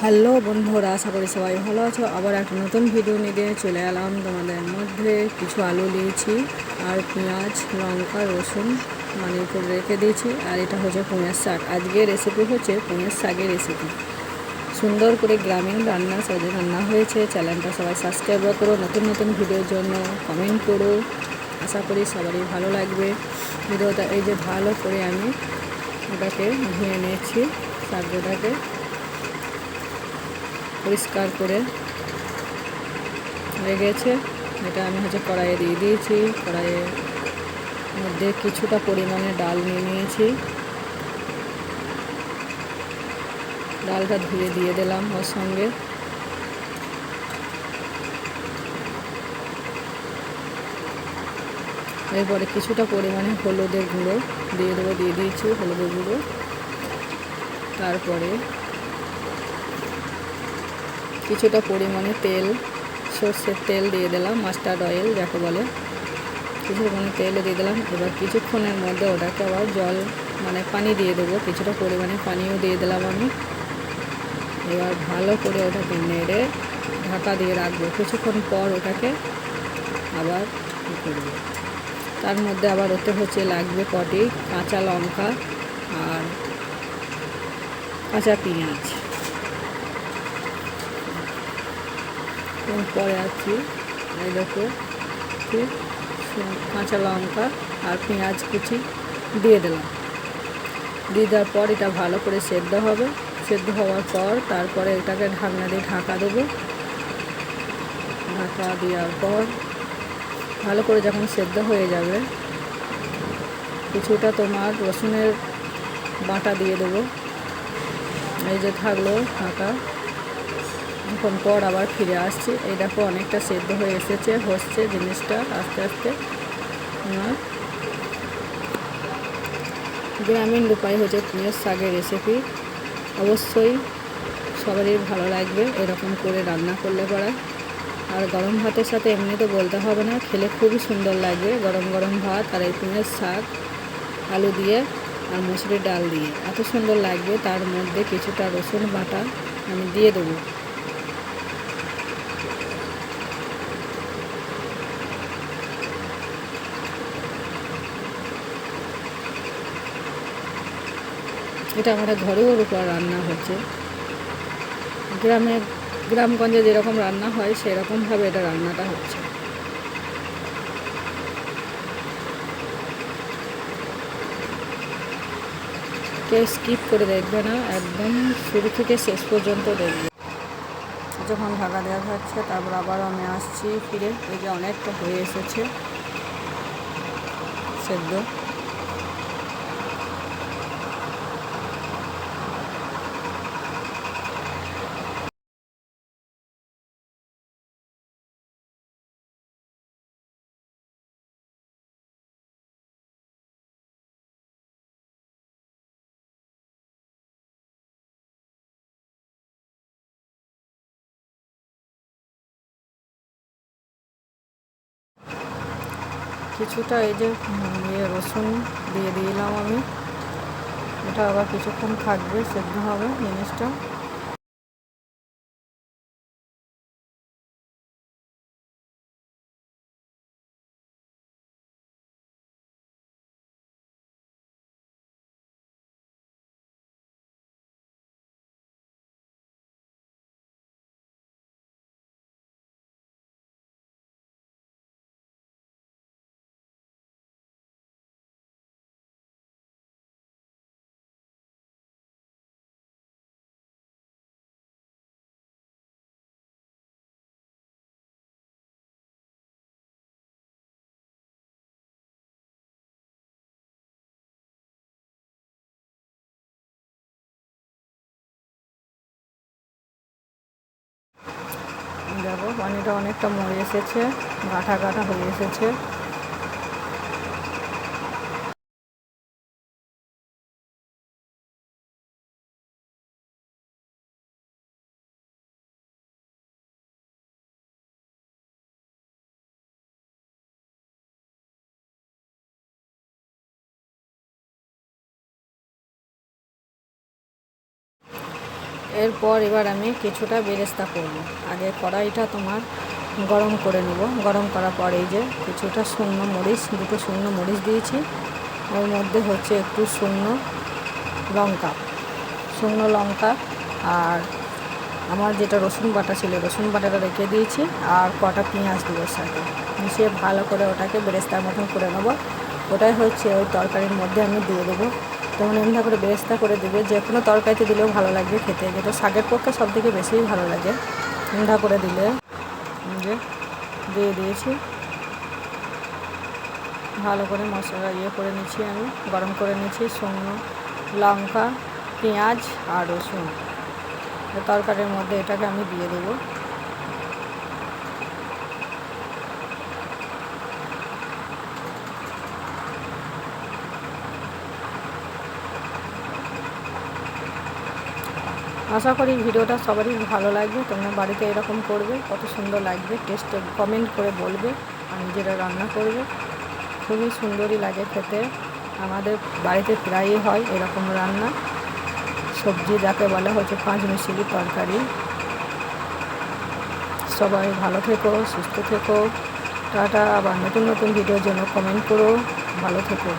Hello বন্ধুরা, আশা করি সবাই ভালো আছো। আবার একটা নতুন ভিডিও নিয়ে চলে এলাম তোমাদের মধ্যে। কিছু আলু দিয়েছি আর পেঁয়াজ, লঙ্কা, রসুন করে রেখে দিয়েছি। আর এটা হচ্ছে পুঁইয়ের শাক। আজকের রেসিপি হচ্ছে পুঁইয়ের শাকের রেসিপি। সুন্দর করে গ্রামীণ রান্না সহজে রান্না হয়েছে। চ্যানেলটা সবাই সাবস্ক্রাইব করো। নতুন নতুন ভিডিওর জন্য কমেন্ট করো। আশা করি সবারই ভালো লাগবে ভিডিওটা। এই যে ভালো করে আমি ওটাকে ধুয়ে নিয়েছি, শাকটাকে পরিষ্কার করে হয়ে গেছে। এটা আমি কড়াইয়ে দিয়ে দিয়েছি। কড়াইয়ের মধ্যে কিছুটা পরিমাণে ডাল নিয়ে নিয়েছি। ডালটা ধুয়ে দিয়ে দিলাম ওর সঙ্গে। এরপরে কিছুটা পরিমাণে হলুদের গুঁড়ো দিয়ে দেবো, দিয়ে দিয়েছি হলুদের গুঁড়ো। তারপরে কিছুটা পরিমাণে তেল, সর্ষের তেল দিয়ে দিলাম, মাস্টার্ড অয়েল যাকে বলে। কিছু পরিমাণে তেলও দিয়ে দিলাম। এবার কিছুক্ষণের মধ্যে ওটাকে আবার পানি দিয়ে দেবো। কিছুটা পরিমাণে পানিও দিয়ে দিলাম আমি। এবার ভালো করে ওটাকে নেড়ে ঢাকা দিয়ে রাখবো। কিছুক্ষণ পর ওটাকে আবার করব। তার মধ্যে আবার ওতে লাগবে কটি কাঁচা লঙ্কা আর কাঁচা পেঁয়াজ। পরে আছি এই দেখো, কাঁচা লঙ্কা আর পেঁয়াজ কুচি দিয়ে দিলাম। দিয়ে দেওয়ার পর এটা ভালো করে সেদ্ধ হবে। সেদ্ধ হওয়ার পর তারপরে এটাকে ঢাকনা দিয়ে ঢাকা দেবো। ঢাকা দেওয়ার পর ভালো করে যখন সেদ্ধ হয়ে যাবে, কিছুটা রসুনের বাটা দিয়ে দেবো। এই যে থাকলো ঢাকা। এখন পর আবার ফিরে আসছি। এই দেখো অনেকটা সেদ্ধ হয়ে এসেছে, হচ্ছে জিনিসটা আস্তে আস্তে। আমার গ্রামীণ উপায় হচ্ছে পুঁইয়ের শাকের রেসিপি। অবশ্যই সবারই ভালো লাগবে এরকম করে রান্না করলে পরে। আর গরম ভাতের সাথে এমনি তো বলতে হবে না, খেলে খুবই সুন্দর লাগবে। গরম গরম ভাত আর এই পুঁইয়ের শাক আলু দিয়ে আর মুসুরির ডাল দিয়ে এত সুন্দর লাগবে। তার মধ্যে কিছুটা রসুন বাটা আমি দিয়ে দেবো। এটা আমাদের ঘরেও উপর রান্না হচ্ছে। গ্রামগঞ্জে যেরকম রান্না হয় সেরকমভাবে এটা রান্নাটা হচ্ছে। কেউ স্কিপ করে দেখবে না, একদম শুরু থেকে শেষ পর্যন্ত দেখবে। যখন ঢাকা দেওয়া হচ্ছে তারপর আবার আমি আসছি ফিরে। এই যে অনেকটা হয়ে এসেছে সেদ্ধ। কিছুটা এই যে রসুন দিয়ে দিলাম আমি। এটা আবার কিছুক্ষণ থাকবে, সেদ্ধ হবে জিনিসটা। দেখো পানিটা অনেকটা মরে এসেছে, গাঠা গাঠা হয়ে এসেছে। এরপর এবার আমি কিছুটা বেরেস্তা করব। আগে কড়াইটা তোমার গরম করে নেব। গরম করার পর এই যে কিছুটা শুকনো মরিচ, দুটো শুকনো মরিচ দিয়েছি। ওর মধ্যে হচ্ছে একটু শুকনো লঙ্কা আর আমার যেটা রসুন বাটা ছিল, রসুন বাটাটা রেখে দিয়েছি, আর কটা পেঁয়াজ দেবো সাথে মিশিয়ে ভালো করে ওটাকে বেরেস্তার মতন করে নেবো। ওটাই হচ্ছে ওই তরকারির মধ্যে আমি দিয়ে দেবো। তেমন এমনি করে বেরেস্তা করে দেবে, যে কোনো তরকারিতে দিলেও ভালো লাগবে খেতে, যেটা শাকের পক্ষে সব থেকে বেশি ভালো লাগে। এমনি করে দিলে যে দিয়ে দিয়েছি, ভালো করে মশলা করে নিচ্ছি, আমি গরম করে নিচ্ছি শুকনো লঙ্কা, পেঁয়াজ আর রসুন। তরকারির মধ্যে এটাকে আমি দিয়ে দেবো। আশা করি ভিডিওটা সবারই ভালো লাগবে। তোমরা বাড়িতে এরকম করবে, কত সুন্দর লাগবে, টেস্ট কমেন্ট করে বলবে আর নিজেরা রান্না করবে। খুবই সুন্দরই লাগে খেতে। আমাদের বাড়িতে প্রায়ই হয় এরকম রান্না। সবজি যাকে বলা হচ্ছে পাঁচমিশালি তরকারি। সবাই ভালো থেকো, সুস্থ থেকো, টাটা। আবার নতুন নতুন ভিডিওর জন্য কমেন্ট করো। ভালো থেকো।